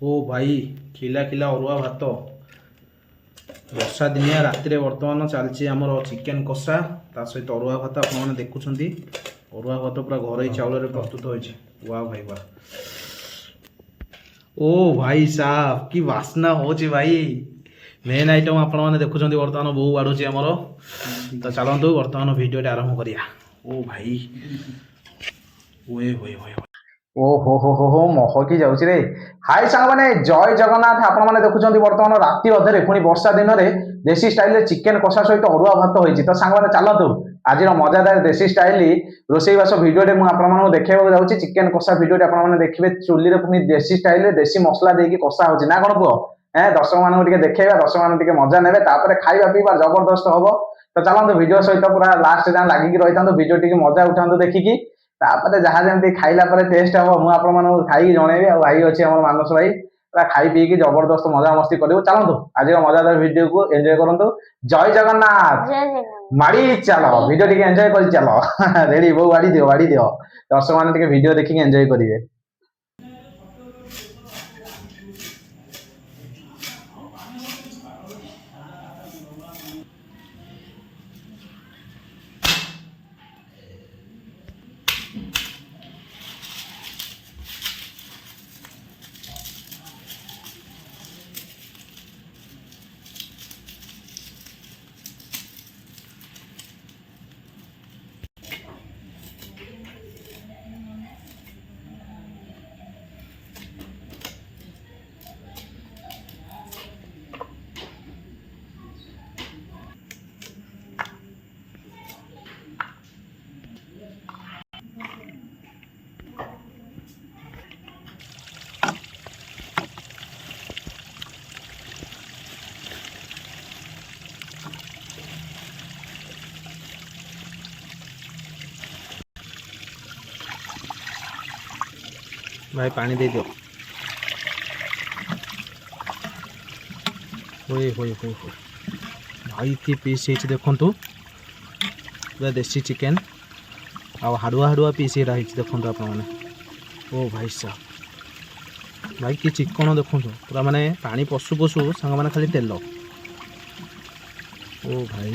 ओ भाई खिला खिला अरुआ भात वर्षा दिनिया राति बर्तमान चलती आमर चिकेन कषा ता सहित अरुआ भात आपने देखुं अरुआ भात पूरा घर चाउल प्रस्तुत होती वाह भाई वाह। ओ भाई साहब की वासना हो भाई मेन आइटम आपने देखुं बर्तमान बो बाढ़ुची आमर तो चलतु बर्तमान भिडियो आरंभ करिया। ओ भाई ओए होए होए ओ हो महकी जाउछि रे। हाय सांग माने जय जगन्नाथ। आपण माने देखुछन्ती वर्तमान राति अधरे पुणी वर्षा दिन रे देसी स्टाइल रे चिकेन कषा सहित अरुआ भात होइछि। तो सांग माने चलतु आज मजादार देसी स्टाइल रोसई बास वीडियो रे मु आपण मानक देखेबो जाउछि। चिकेन कषा वीडियो रे आपण माने देखिबे चुल्ली रे पुणी देसी स्टाइल रे देसी मसला देकी कषा होछि ना कोन पुओ। दर्शक मानक टिके देखेबा, दर्शक मानक टिके मजा नेबे, तापर खाइबा पीबा जबरदस्त हबो। तो चलतु वीडियो सहित पूरा लास्ट जान लागिकी रहितांतु, वीडियो टिके मजा उठांतु देखिकी। तापर जहाँ जमी खाइला टेस्ट हम मुझे खाई जनइबी। आ भाई अच्छे आम मानस भाई पूरा खाई पीकी जबरदस्त मजा मस्ती करूँ। चलतु आज मजादार वीडियो को एंजॉय करूँ। जय जगन्नाथ। माड़ी चलो वीडियो टी एंजॉय कर चलो रेडी बो बाड़ी दियो दर्शक मैंने वीडियो देखिए एंजॉय करेंगे। भाई पानी दे दियो। होए होए होए होए भाई की पीस है देखु पूरा देसी चिकेन आ हाड़ुआ हाड़ुआ पीस ये देखो आप ओ भाई साहब भाई कि चिकन देखु पूरा माने पानी पशु पशु सांग माने खाली तेल। ओ भाई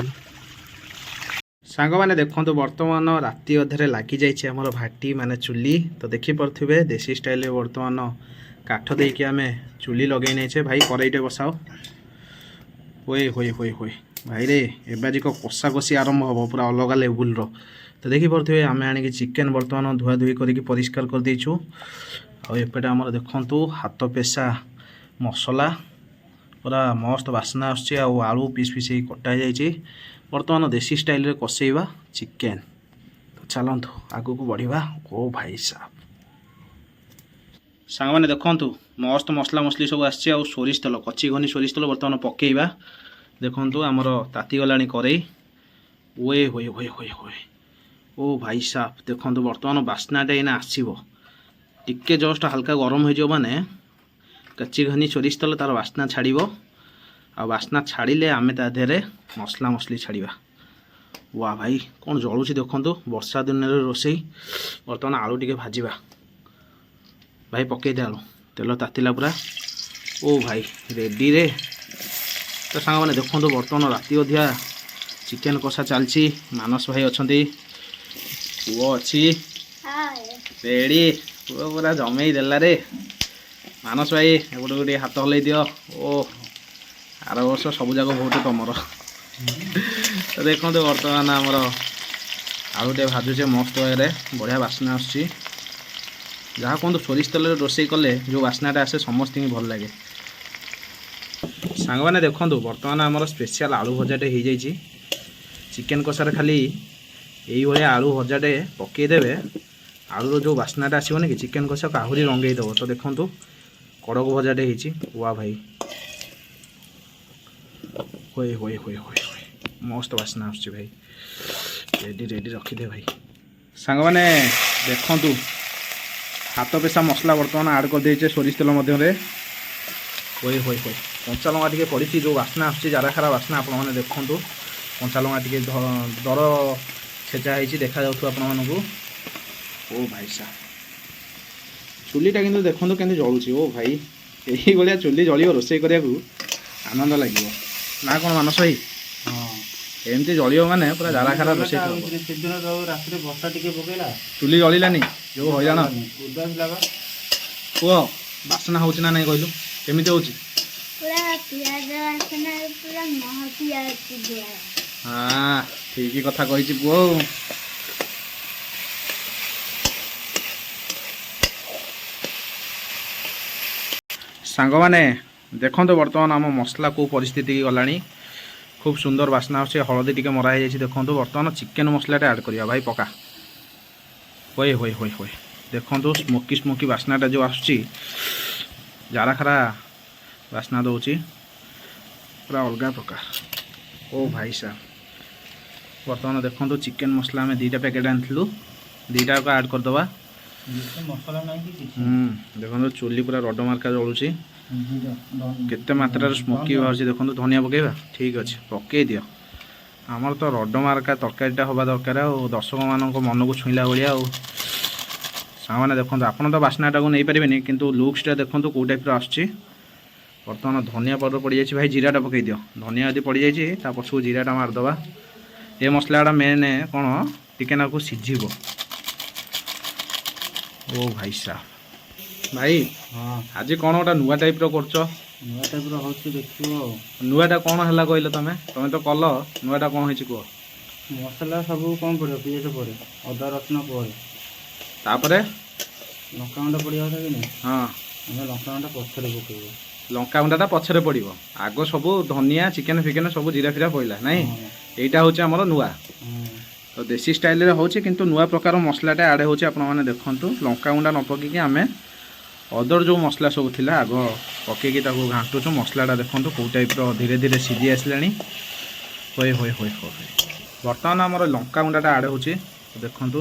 सांग मैंने देखो बर्तमान राति अधे लगी जाइए आमर भाटी माने चुली। तो देखी पारे देसी स्टाइल बर्तमान काठ देकी आम चुली लगे नहीं भाई कड़ईटे बसाओ। होए होए होए होए भाई रे एबाजिक कषा कषी आरंभ हम पूरा अलग लेवुल रो। तो देखी पारे आम आनिक चिकेन बर्तमान धुआ धुई करके परिष्कार कर देचु। आपेटे आमर देखु हाथ पेशा मसला पूरा मस्त बास्ना आसुची। आलू पीस पीस कटा जाइए बर्तमान देसी स्टाइल रे कषेवा चिकेन। तो चलतु आगू को बढ़िया। ओ भाई साहब सांग मैंने देखु मस्त मसला मसली सब आसी सोरिष तेल कच्ची घनी सोरिष तेल बर्तमान पकेवा। देखु आमर ताती गला कड़ई। ओए होए होए होए होए ओ भाई साहब देखु बर्तमान बास्नाटा एना आसो टिके जस्ट हल्का गरम हो माने कच्ची घनी सोरिष तेल तार बास्ना छाड़ आ बास्ना छाड़िले आमे ता देहरे मसला मसली छाड़वा। वाह भाई कौन जलुची देखु वर्षा दिन रोसई। बर्तमान आलू टिके भाजवा भाई पकई दे आलू तेल तातिला पूरा। ओ भाई रेडी रे। तो सांग मैंने देखो बर्तमान राति अधिया चिकेन कषा चलती। मानस भाई अच्छा पुओ अच्छी रेडी पुओ पूरा जमे देला रे। मानस भाई एपटे गोटे हाथ हल्ई दियो। ओ आर वर्ष सब जाक बहुत कमर। तो देखो बर्तमान आमर आलूटे भाजुचे मस्त भाई बढ़िया बास्ना आसुची। जहाँ कहतु सोरिष तेल रोसई कले जो बास्नाटा आसे समस्त भल लगे। सांग मैंने देखो बर्तमान आमर स्पेशल आलू भजाटे हो जाइए। चिकेन कषार खाली यही आलू भजाटे पकईदेवे आलूर जो बास्नाटा आसबनी कि चिकेन कषा को आहरी रंगईदेव। तो देखो कड़क भजाटे होती। वाह भाई होए होए होए होए मस्त बास्ना आसुची भाई रेडी रेडी रखिदे भाई। सांग मैंने देखु हाथ पेशा मसला बर्तमान आड कर देचे सोरिष तेल मध्य। होए होए होए कंचा लंका टिके पड़ी जो बास्ना आसुची जारा खारा बास्ना आपने देखु कंचा लंका टिके दर छेचा होती देखा जाऊ आपण मानक। ओ भाई साहब चुलीटा किंतु देखो केमती जलुची। ओ भाई ଏଇଭଳିଆ ଚୁଲି ଜଳିବ ରୋଷେଇ କରିବାକୁ ଆନନ୍ଦ ଲାଗିବ ନା କ'ଣ ମାନସ ଭାଇ? ହଁ ଏମିତି ଜଳିବ ମାନେ ପୁରା ଜାରା ଖାରା ରୋଷେଇ ହବ। ସେଦିନ ଯୋଉ ରାତିରେ ବର୍ଷା ଟିକେ ପକେଇଲା ଚୁଲି ଜଳିଲାନି ଯୋଉ ହଇରାଣ। ଉଦା ଥିଲା ବା। କୁହ ବାସ୍ନା ହେଉଛି ନା ନାଇଁ କହିଲୁ? କେମିତି ହେଉଛି? ପୁରା ପିଆଜ ବାସନା ପୁରା ମହକି ଯାଉଛି ଦେହ। ହଁ ଠିକ କଥା କହିଛି ପୁଅ। ସାଙ୍ଗମାନେ ଦେଖନ୍ତୁ ବର୍ତ୍ତମାନ ଆମ ମସଲା କେଉଁ ପରିସ୍ଥିତିକି ଗଲାଣି। খুব সুন্দর বাসনা আসছে, হলদি টিকে মরা হয়ে যাচ্ছে। দেখুন বর্তমান চিকেন মশলাটা আড করা ভাই পকা হয়ে হয়ে হয়ে হয়ে দেখুন স্মোকি স্মোকি বাসনাটা যে আসছে জারা খারা বাসনা দেଉଛି পুরা অলগা প্রকার। ও ভাই সাহ বর্তমান দেখুন চিকেন মশলা আমি 2টা প্যাকেট আনলু, 2টা আড করদেবা। ମସଲା ନାହିଁ କି କିଛି। ଦେଖନ୍ତୁ ଚୁଲି ପୁରା ରଡ଼ ମାର୍କା ଜଳୁଛି, କେତେ ମାତ୍ରାରେ ସ୍ମୋକି ବାହାରୁଛି। ଦେଖନ୍ତୁ ଧନିଆ ପକେଇବା, ଠିକ୍ ଅଛି ପକେଇ ଦିଅ। ଆମର ତ ରଡ଼ ମାର୍କା ତରକାରୀଟା ହେବା ଦରକାର ଆଉ ଦର୍ଶକମାନଙ୍କ ମନକୁ ଛୁଇଁଲା ଭଳିଆ। ଆଉ ସାଙ୍ଗମାନେ ଦେଖନ୍ତୁ ଆପଣ ତ ବାସ୍ନାଟାକୁ ନେଇପାରିବେନି କିନ୍ତୁ ଲୁକ୍ସଟା ଦେଖନ୍ତୁ କେଉଁ ଟାଇପ୍ର ଆସୁଛି। ବର୍ତ୍ତମାନ ଧନିଆ ପାଉଡ଼ର ପଡ଼ିଯାଇଛି, ଭାଇ ଜିରାଟା ପକେଇ ଦିଅ। ଧନିଆ ଯଦି ପଡ଼ିଯାଇଛି ତା ପଛକୁ ଜିରାଟା ମାରିଦେବା। ଏ ମସଲାଟା ମେନ୍ କ'ଣ ଟିକେ ନାକୁ ସିଝିବ। ଓ ଭାଇ ସାହ ଭାଇ ହଁ ଆଜି କ'ଣ ଗୋଟେ ନୂଆ ଟାଇପ୍ର କରୁଛ? ନୂଆ ଟାଇପ୍ର ହେଉଛି ଦେଖିବ ଆଉ। ନୂଆଟା କ'ଣ ହେଲା କହିଲ? ତମେ ତ କଲ, ନୂଆଟା କ'ଣ ହେଇଛି କୁହ? ମସଲା ସବୁ କ'ଣ ପଡ଼ିବ? ପିଆଜ ପରେ, ଅଦା ରସୁଣ ପରେ, ତାପରେ ଲଙ୍କାଗୁଣ୍ଡ ପଡ଼ିବା କଥା କି ନାହିଁ? ହଁ ଆମେ ଲଙ୍କାଗୁଣ୍ଡ ପଛରେ ପକାଇବୁ। ଲଙ୍କାଗୁଣ୍ଡାଟା ପଛରେ ପଡ଼ିବ, ଆଗ ସବୁ ଧନିଆ ଚିକେନ ଫିକେନ ସବୁ ଜିରା ଫିରା ପଡ଼ିଲା ନାଇଁ। ଏଇଟା ହେଉଛି ଆମର ନୂଆ, ତ ଦେଶୀ ଷ୍ଟାଇଲରେ ହେଉଛି କିନ୍ତୁ ନୂଆ ପ୍ରକାର ମସଲାଟା ଆଡ଼୍ ହେଉଛି। ଆପଣମାନେ ଦେଖନ୍ତୁ ଲଙ୍କାଗୁଣ୍ଡା ନ ପକେଇକି ଆମେ ଅଦର ଯେଉଁ ମସଲା ସବୁ ଥିଲା ଆଗ ପକେଇକି ତାକୁ ଘାଣ୍ଟୁଛୁ। ମସଲାଟା ଦେଖନ୍ତୁ କେଉଁ ଟାଇପ୍ର ଧୀରେ ଧୀରେ ସିଝି ଆସିଲାଣି। ହୋଏ ହୋଏ ହୋଏ ହୋଏ ବର୍ତ୍ତମାନ ଆମର ଲଙ୍କାଗୁଣ୍ଡାଟା ଆଡ଼୍ ହେଉଛି। ଦେଖନ୍ତୁ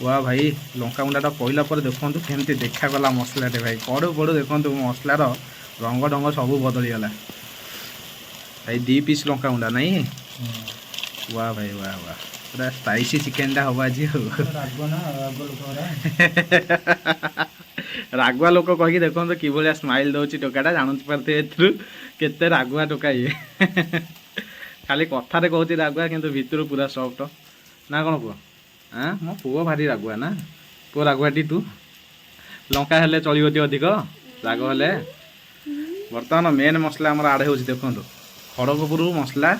ୱା ଭାଇ ଲଙ୍କାଗୁଣ୍ଡାଟା ପଇଲା ପରେ ଦେଖନ୍ତୁ କେମିତି ଦେଖାଗଲା ମସଲାଟେ। ଭାଇ ପଡ଼ୁ ପଡ଼ୁ ଦେଖନ୍ତୁ ମସଲାର ରଙ୍ଗ ଢଙ୍ଗ ସବୁ ବଦଳିଗଲା। ଭାଇ 2 ପିସ୍ ଲଙ୍କାଗୁଣ୍ଡା ନାଇଁ? ୱା ଭାଇ ୱା ୱା ପୁରା ସ୍ପାଇସି ଚିକେନଟା ହେବ ଆଜି ଆଉ। ରାଗୁଆ ଲୋକ କହିକି ଦେଖନ୍ତୁ କିଭଳିଆ ସ୍ମାଇଲ୍ ଦେଉଛି ଟୋକାଟା, ଜାଣୁଛି ପାରୁଥିବେ ଏଥିରୁ କେତେ ରାଗୁଆ ଟୋକା ଇଏ। ଖାଲି କଥାରେ କହୁଛି ରାଗୁଆ କିନ୍ତୁ ଭିତରୁ ପୁରା ସଫ୍ଟ ନା କ'ଣ କୁହ? ମୋ ପୁଅ ଭାରି ରାଗୁଆ ନା? ପୁଅ ରାଗୁଆଟି ତୁ? ଲଙ୍କା ହେଲେ ଚଳିବଟି ଅଧିକ, ରାଗ ହେଲେ। ବର୍ତ୍ତମାନ ମେନ୍ ମସଲା ଆମର ଆଡ଼୍ ହେଉଛି ଦେଖନ୍ତୁ ଖଡ଼ଗପୁର ମସଲା।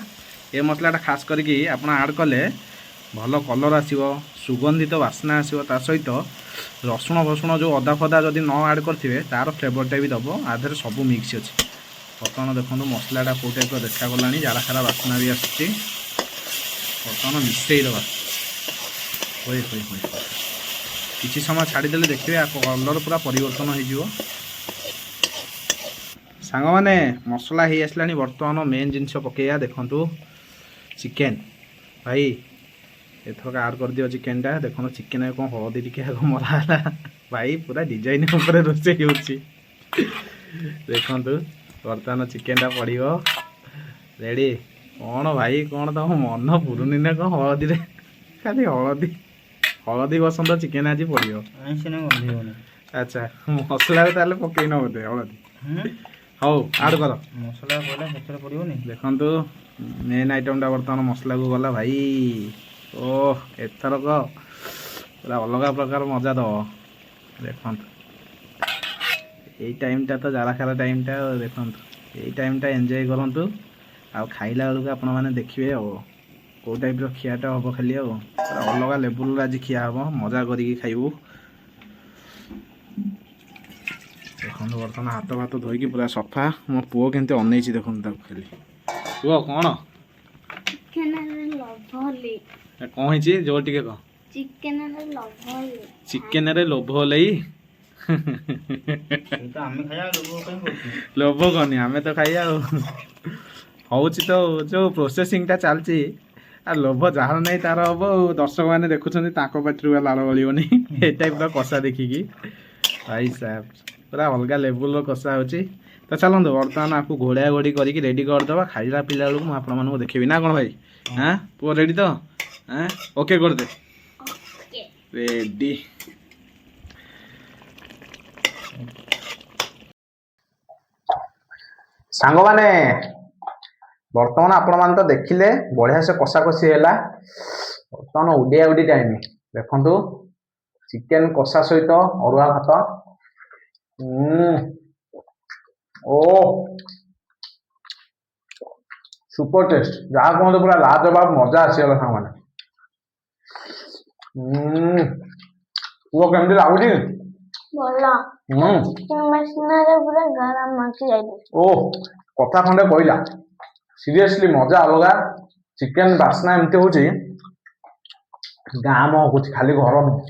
ଏ ମସଲାଟା ଖାସ୍ କରିକି ଆପଣ ଆଡ଼୍ କଲେ ଭଲ କଲର୍ ଆସିବ, ସୁଗନ୍ଧିତ ବାସ୍ନା ଆସିବ। ତା ସହିତ ରସୁଣ ଫସୁଣ ଯେଉଁ ଅଦା ଫଦା ଯଦି ନ ଆଡ଼୍ କରିଥିବେ ତା'ର ଫ୍ଲେଭରଟା ବି ଦେବ। ଆ ଦେହରେ ସବୁ ମିକ୍ସ ଅଛି। ବର୍ତ୍ତମାନ ଦେଖନ୍ତୁ ମସଲାଟା କେଉଁ ଟାଇପ୍ର ଦେଖାଗଲାଣି, ଜାରା ଖାରା ବାସ୍ନା ବି ଆସୁଛି। ବର୍ତ୍ତମାନ ମିଶାଇ ଦେବା। ହୋଇ ହୋଇ ହୋଇ କିଛି ସମୟ ଛାଡ଼ିଦେଲେ ଦେଖିବେ କଲର୍ ପୁରା ପରିବର୍ତ୍ତନ ହୋଇଯିବ। ସାଙ୍ଗମାନେ ମସଲା ହେଇ ଆସିଲାଣି, ବର୍ତ୍ତମାନ ମେନ୍ ଜିନିଷ ପକାଇବା। ଦେଖନ୍ତୁ ଚିକେନ୍, ଭାଇ ଏଥରକ ଆଡ଼୍ କରିଦିଅ ଚିକେନଟା। ଦେଖନ୍ତୁ ଚିକେନ୍ କ'ଣ ହଳଦୀ ଟିକେ ଆଗ ମରା ହେଲା। ଭାଇ ପୁରା ଡିଜାଇନ୍ ଉପରେ ରୋଷେଇ ହେଉଛି। ଦେଖନ୍ତୁ ବର୍ତ୍ତମାନ ଚିକେନଟା ପଡ଼ିବ, ରେଡ଼ି। କ'ଣ ଭାଇ କ'ଣ ତମ ମନ ପୁରୁନି ନା କ'ଣ? ହଳଦୀରେ ଖାଲି ହଳଦୀ ବସନ୍ତ ଚିକେନ୍ ଆଜି ପଡ଼ିବ। ଆଚ୍ଛା ମସଲାରେ ତାହେଲେ ପକେଇନ ବୋଧେ ହଳଦୀ? ହଉ ଆଡ଼୍ କର ମସଲା ପଡ଼ିଲା ସେଥିରେ ପଡ଼ିବନି। ଦେଖନ୍ତୁ ମେନ୍ ଆଇଟମ୍ଟା ବର୍ତ୍ତମାନ ମସଲାକୁ ଗଲା ଭାଇ। ଓ ଏଥରକ ପୁରା ଅଲଗା ପ୍ରକାର ମଜା ଦେବ। ଦେଖନ୍ତୁ ଏଇ ଟାଇମ୍ଟା ତ ଜାରା ଖାରା ଟାଇମ୍ଟା, ଦେଖନ୍ତୁ ଏଇ ଟାଇମ୍ଟା ଏନ୍ଜୟ କରନ୍ତୁ। ଆଉ ଖାଇଲା ବେଳକୁ ଆପଣମାନେ ଦେଖିବେ ଆଉ କେଉଁ ଟାଇପ୍ର ଖିଆଟା ହେବ। ଖାଲି ଆଉ ପୁରା ଅଲଗା ଲେବୁଲ୍ର ଆଜି ଖିଆ ହେବ, ମଜା କରିକି ଖାଇବୁ। ଦେଖନ୍ତୁ ବର୍ତ୍ତମାନ ହାତ ଭାତ ଧୋଇକି ପୁରା ସଫା। ମୋ ପୁଅ କେମିତି ଅନେଇଛି ଦେଖନ୍ତୁ ତାକୁ ଖାଲି। ପୁଅ କ'ଣ ଚିକେନରେ ଲୋଭ ହେଲେ କ'ଣ ହେଇଛି? ଜୋର ଟିକେ କହ। ଚିକେନରେ ଲୋଭ ହେଲେ ଚିକେନରେ ଲୋଭ ହେଲେଇ? ଆମେ ଖାଇବା ଲୋକ କାହିଁ କରୁଛୁ? ଲୋଭ କନି ଆମେ ତ ଖାଇବା ଆଉ। ହେଉଛି ତ ଯେଉଁ ପ୍ରୋସେସିଂଟା ଚାଲିଛି। ଆଉ ଲୋଭ ଯାହାର ନାହିଁ ତାର ହେବ ଆଉ। ଦର୍ଶକମାନେ ଦେଖୁଛନ୍ତି ତାଙ୍କ ପାଟିରୁ ଲାଳ ଗଳିବନି ଏ ଟାଇପ୍ର କଷା ଦେଖିକି। ଭାଇ ସାହେବ ପୁରା ଅଲଗା ଲେବୁଲ୍ର କଷା ହେଉଛି। ତ ଚାଲନ୍ତୁ ବର୍ତ୍ତମାନ ଆକୁ ଘୋଡ଼ା ଘୋଡ଼ି କରିକି ରେଡ଼ି କରିଦେବା। ଖାଇଲା ପିଲା ବେଳକୁ ମୁଁ ଆପଣମାନଙ୍କୁ ଦେଖେଇବି ନା କ'ଣ ଭାଇ? ପୁଅ ରେଡ଼ି ତ? ଓକେ କରିଦେ, ରେଡ଼ି। ସାଙ୍ଗମାନେ ବର୍ତ୍ତମାନ ଆପଣମାନେ ତ ଦେଖିଲେ ବଢିଆ ସେ କଷାକଷି ହେଲା। ବର୍ତ୍ତମାନ ଉଡିଆ ଉଡି ଟାଇମ ଦେଖନ୍ତୁ ଚିକେନ କଷା ସହିତ ଅରୁଆ ଭାତ। ଓ ସୁପର ଟେଷ୍ଟ, ଯାହା କୁହନ୍ତୁ ପୁରା ଲାଜବାବ ମଜା ଆସିଗଲା ସାଙ୍ଗମାନେ। ପୁଅ କେମିତି ଲାଗୁଛି? ଭଲ ଚିକେନ ମସଲାରେ ପୁରା ଗରମ ମାଖି ଯାଇଥିଲା। ଓ କଥା ଖଣ୍ଡେ କହିଲା, ସିରିୟସଲି ମଜା ଅଲଗା। ଚିକେନ ବାସ୍ନା ଏମିତି ହଉଛି ଗାଁ ମହକୁଛି, ଖାଲି ଘର ନୁହଁ।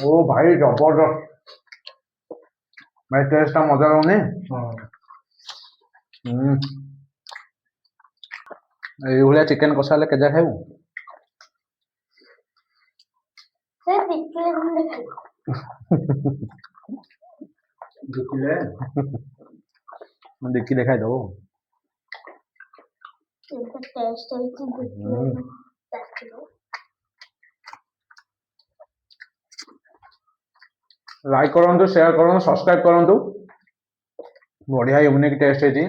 ଓ ଭାଇ ଜବରଦସ୍ତ ଭାଇ, ଟେଷ୍ଟ ଟା ମଜା ରହୁନି। এইভଳିଆ ଚିକେନ କଷା ହେଲେ କେଜା ଖାଇବୁ? ସେ ଟିକିଏ ଖଣ୍ଡେ ଖାଇବ। ଦେଖିଲେ ଖାଇଦବୁ। କେତେ ଟେଷ୍ଟ ହେଇଛି ଦେଖିଲେ ଚାଖିବ। ଲାଇକ୍ କରନ୍ତୁ, ସେୟାର କରନ୍ତୁ, ସବସ୍କ୍ରାଇବ କରନ୍ତୁ। ବଢିଆ ୟୁନିକ୍ ଟେଷ୍ଟ ହେଇଛି।